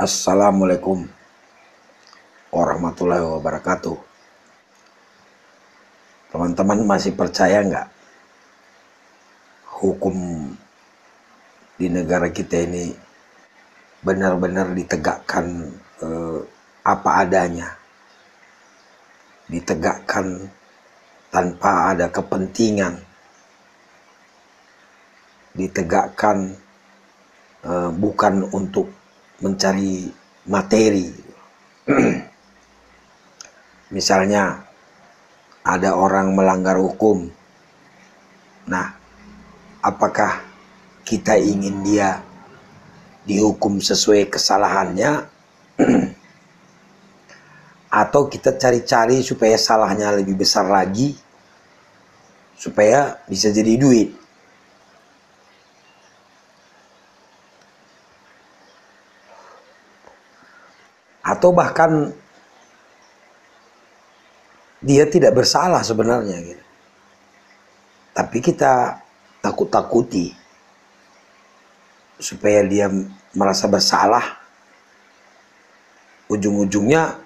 Assalamualaikum warahmatullahi wabarakatuh. Teman-teman masih percaya nggak hukum di negara kita ini benar-benar ditegakkan apa adanya, ditegakkan tanpa ada kepentingan, ditegakkan bukan untuk mencari materi. Misalnya ada orang melanggar hukum. Nah, apakah kita ingin dia dihukum sesuai kesalahannya atau kita cari-cari supaya salahnya lebih besar lagi supaya bisa jadi duit? Atau bahkan dia tidak bersalah sebenarnya gitu. Tapi kita takut-takuti supaya dia merasa bersalah, ujung-ujungnya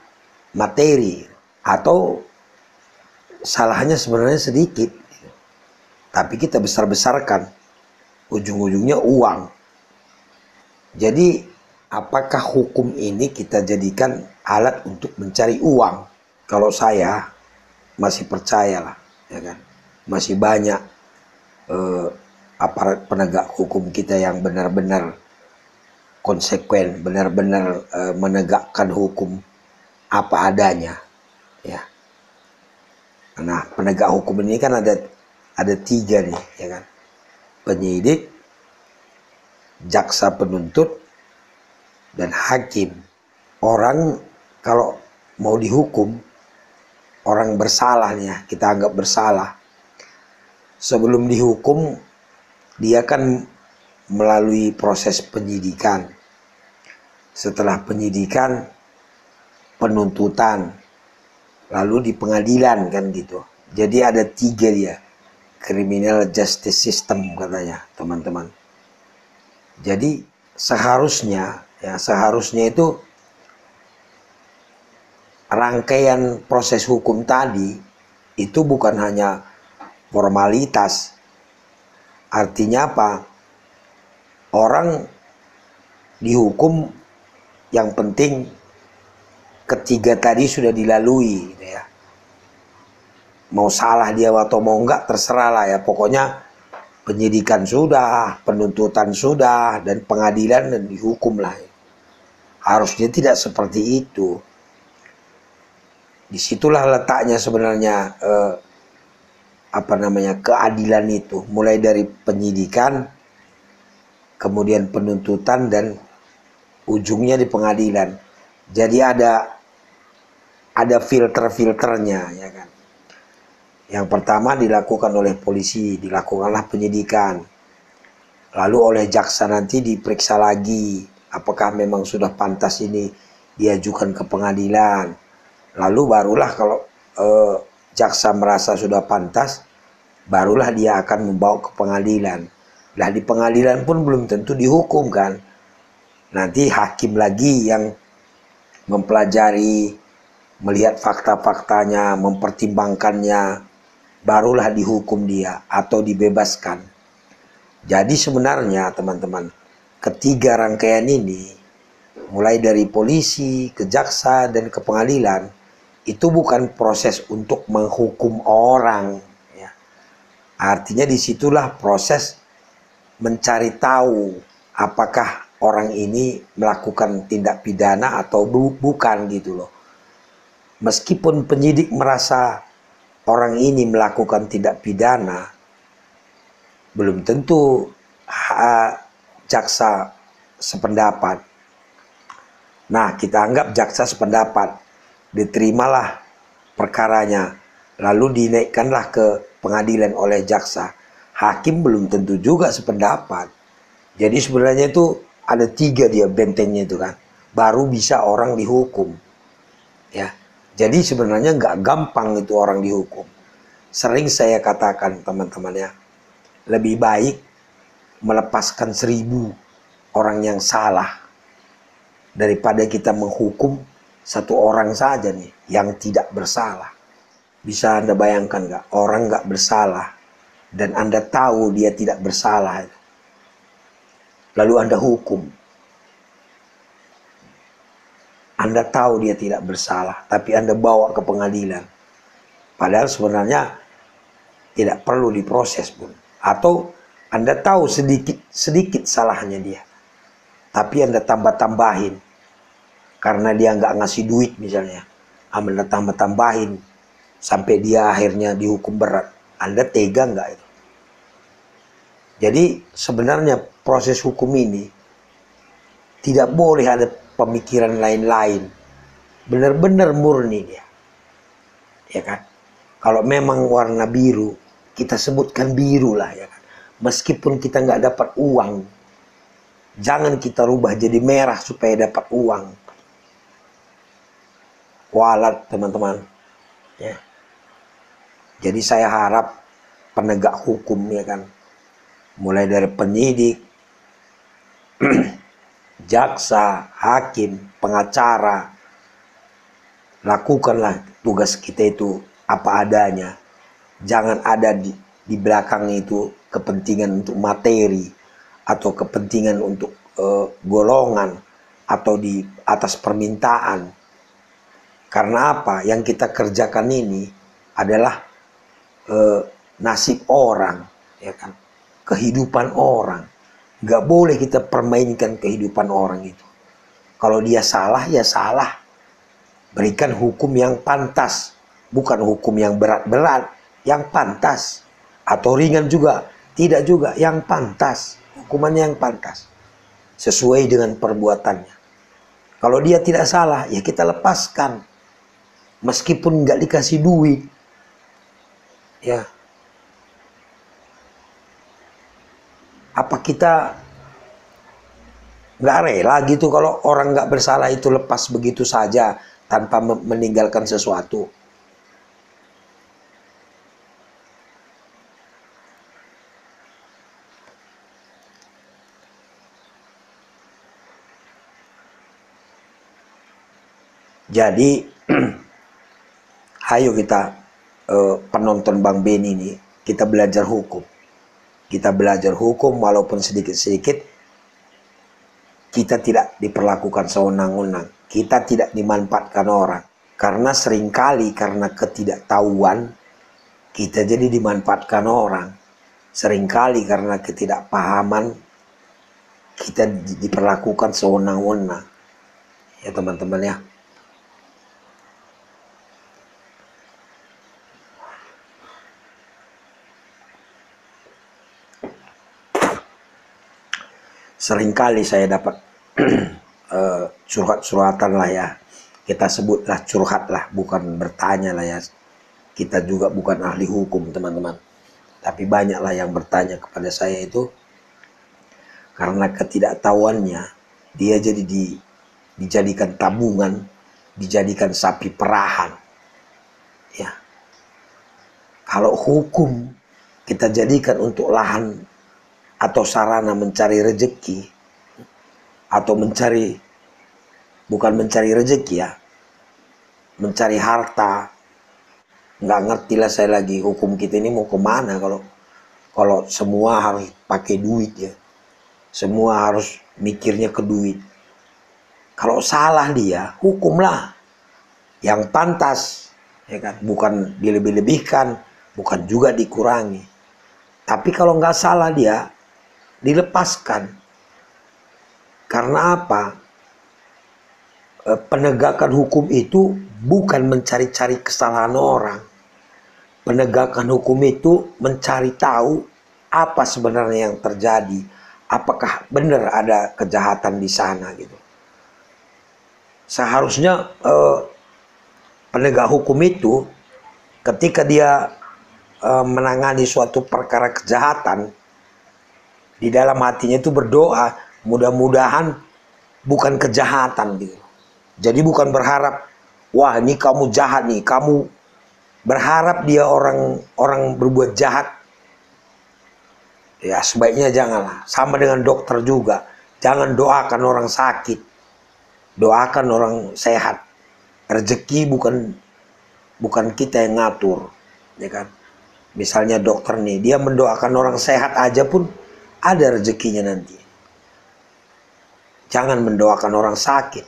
materi, atau salahnya sebenarnya sedikit tapi kita besar-besarkan, ujung-ujungnya uang. Jadi apakah hukum ini kita jadikan alat untuk mencari uang? Kalau saya masih percayalah, ya kan, masih banyak aparat penegak hukum kita yang benar-benar konsekuen, benar-benar menegakkan hukum apa adanya, ya. Nah, penegak hukum ini kan ada tiga nih, ya kan, penyidik, jaksa penuntut, dan hakim. Orang kalau mau dihukum, orang bersalah nih ya, kita anggap bersalah. Sebelum dihukum, dia kan melalui proses penyidikan. Setelah penyidikan, penuntutan, lalu di pengadilan kan gitu. Jadi ada tiga dia, criminal justice system katanya teman-teman. Jadi seharusnya itu rangkaian proses hukum tadi itu bukan hanya formalitas. Artinya apa? Orang dihukum, yang penting ketiga tadi sudah dilalui gitu ya. Mau salah dia atau mau enggak terserah lah ya. Pokoknya penyidikan sudah, penuntutan sudah, dan pengadilan dan dihukum lah. Harusnya tidak seperti itu. Disitulah letaknya sebenarnya keadilan itu. Mulai dari penyidikan, kemudian penuntutan, dan ujungnya di pengadilan. Jadi ada filter-filternya, ya kan. Yang pertama dilakukan oleh polisi, dilakukanlah penyidikan. Lalu oleh jaksa nanti diperiksa lagi, apakah memang sudah pantas ini diajukan ke pengadilan. Lalu barulah kalau jaksa merasa sudah pantas, barulah dia akan membawa ke pengadilan. Nah, di pengadilan pun belum tentu dihukum kan. Nanti hakim lagi yang mempelajari, melihat fakta-faktanya, mempertimbangkannya, barulah dihukum dia atau dibebaskan. Jadi sebenarnya teman-teman, ketiga rangkaian ini, mulai dari polisi, ke jaksa, dan ke pengadilan, itu bukan proses untuk menghukum orang, ya. Artinya disitulah proses mencari tahu apakah orang ini melakukan tindak pidana atau bukan gitu loh. Meskipun penyidik merasa orang ini melakukan tindak pidana, belum tentu jaksa sependapat. Nah, kita anggap jaksa sependapat, diterimalah perkaranya, lalu dinaikkanlah ke pengadilan oleh jaksa. Hakim belum tentu juga sependapat. Jadi sebenarnya itu ada tiga dia bentengnya itu kan, baru bisa orang dihukum, ya. Jadi sebenarnya nggak gampang itu orang dihukum. Sering saya katakan teman-teman ya, lebih baik melepaskan 1000 orang yang salah daripada kita menghukum satu orang saja nih yang tidak bersalah. Bisa Anda bayangkan nggak, orang nggak bersalah dan Anda tahu dia tidak bersalah, lalu Anda hukum. Anda tahu dia tidak bersalah, tapi Anda bawa ke pengadilan. Padahal sebenarnya tidak perlu diproses pun. Atau Anda tahu sedikit salahnya dia, tapi Anda tambah-tambahin. Karena dia nggak ngasih duit misalnya, Anda tambah-tambahin sampai dia akhirnya dihukum berat. Anda tega nggak itu? Jadi sebenarnya proses hukum ini tidak boleh ada pemikiran lain-lain. Benar-benar murni dia. Ya kan? Kalau memang warna biru, kita sebutkan biru lah ya kan. Meskipun kita nggak dapat uang, jangan kita rubah jadi merah supaya dapat uang. Walat teman-teman. Ya. Jadi saya harap penegak hukum ya kan, mulai dari penyidik, jaksa, hakim, pengacara, lakukanlah tugas kita itu apa adanya. Jangan ada di belakang itu kepentingan untuk materi atau kepentingan untuk golongan atau di atas permintaan. Karena apa? Yang kita kerjakan ini adalah nasib orang, ya kan? Kehidupan orang. Gak boleh kita permainkan kehidupan orang itu. Kalau dia salah, ya salah. Berikan hukum yang pantas. Bukan hukum yang berat-berat. Yang pantas. Atau ringan juga. Tidak juga. Yang pantas. Hukumannya yang pantas. Sesuai dengan perbuatannya. Kalau dia tidak salah, ya kita lepaskan. Meskipun gak dikasih duit. Ya. Apa kita nggak rela gitu kalau orang nggak bersalah itu lepas begitu saja tanpa meninggalkan sesuatu? Jadi ayo kita penonton Bang Beni ini, kita belajar hukum. Kita belajar hukum walaupun sedikit-sedikit. Kita tidak diperlakukan sewenang-wenang. Kita tidak dimanfaatkan orang. Karena seringkali karena ketidaktahuan, kita jadi dimanfaatkan orang. Seringkali karena ketidakpahaman, kita diperlakukan sewenang-wenang. Ya teman-teman ya. Seringkali saya dapat curhat-curhatan lah ya. Kita sebutlah curhat lah, bukan bertanya lah ya. Kita juga bukan ahli hukum teman-teman. Tapi banyaklah yang bertanya kepada saya itu. Karena ketidaktahuannya, dia jadi dijadikan tabungan, dijadikan sapi perahan. Ya. Kalau hukum kita jadikan untuk lahan atau sarana mencari rezeki, atau bukan mencari rezeki ya, mencari harta. Nggak ngerti lah saya lagi hukum kita ini mau kemana kalau semua harus pakai duit ya, semua harus mikirnya ke duit. Kalau salah dia, hukumlah yang pantas, ya kan? Bukan dilebih-lebihkan, bukan juga dikurangi. Tapi kalau nggak salah dia, dilepaskan. Karena apa? Penegakan hukum itu bukan mencari-cari kesalahan orang. Penegakan hukum itu mencari tahu apa sebenarnya yang terjadi. Apakah benar ada kejahatan di sana gitu. Seharusnya penegak hukum itu ketika dia menangani suatu perkara kejahatan, di dalam hatinya itu berdoa, mudah-mudahan bukan kejahatan gitu. Jadi bukan berharap, wah ini kamu jahat nih, kamu berharap dia orang berbuat jahat. Ya sebaiknya janganlah. Sama dengan dokter juga, jangan doakan orang sakit. Doakan orang sehat. Rezeki bukan kita yang ngatur, ya kan? Misalnya dokter nih, dia mendoakan orang sehat aja pun ada rezekinya nanti. Jangan mendoakan orang sakit.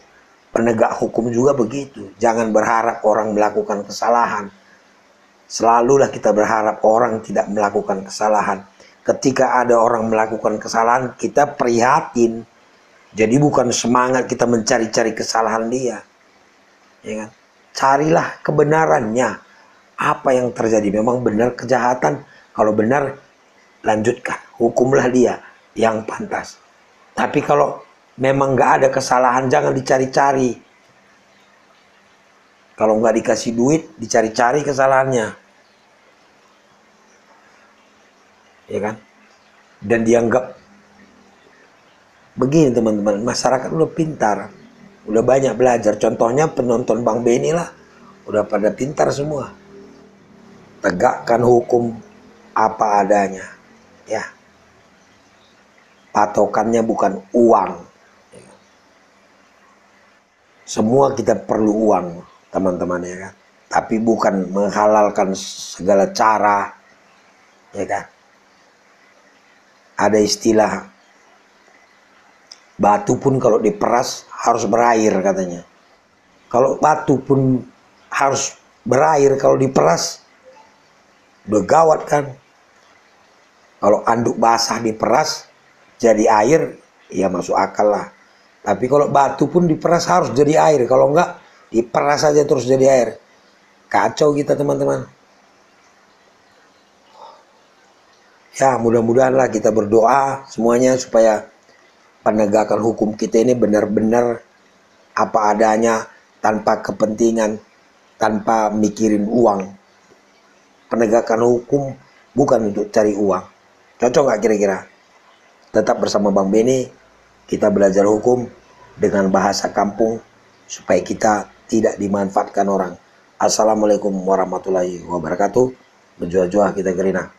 Penegak hukum juga begitu. Jangan berharap orang melakukan kesalahan. Selalulah kita berharap orang tidak melakukan kesalahan. Ketika ada orang melakukan kesalahan, kita prihatin. Jadi bukan semangat kita mencari-cari kesalahan dia. Ya kan? Carilah kebenarannya. Apa yang terjadi? Memang benar kejahatan. Kalau benar, lanjutkan. Hukumlah dia yang pantas. Tapi kalau memang nggak ada kesalahan, jangan dicari-cari. Kalau nggak dikasih duit, dicari-cari kesalahannya. Ya kan? Dan dianggap begini teman-teman, masyarakat udah pintar, udah banyak belajar. Contohnya penonton Bang Benny lah, udah pada pintar semua. Tegakkan hukum apa adanya, ya. Patokannya bukan uang. Semua kita perlu uang, teman-teman, ya kan. Tapi bukan menghalalkan segala cara, ya kan. Ada istilah, batu pun kalau diperas harus berair katanya. Kalau batu pun harus berair kalau diperas, udah gawat kan. Kalau anduk basah diperas jadi air, ya masuk akal lah. Tapi kalau batu pun diperas harus jadi air. Kalau enggak, diperas aja terus jadi air. Kacau kita teman-teman. Ya mudah-mudahanlah kita berdoa semuanya supaya penegakan hukum kita ini benar-benar apa adanya, tanpa kepentingan, tanpa mikirin uang. Penegakan hukum bukan untuk cari uang. Cocok nggak kira-kira? Tetap bersama Bang Benny, kita belajar hukum dengan bahasa kampung supaya kita tidak dimanfaatkan orang. Assalamualaikum warahmatullahi wabarakatuh. Berjuah-juah kita gerina.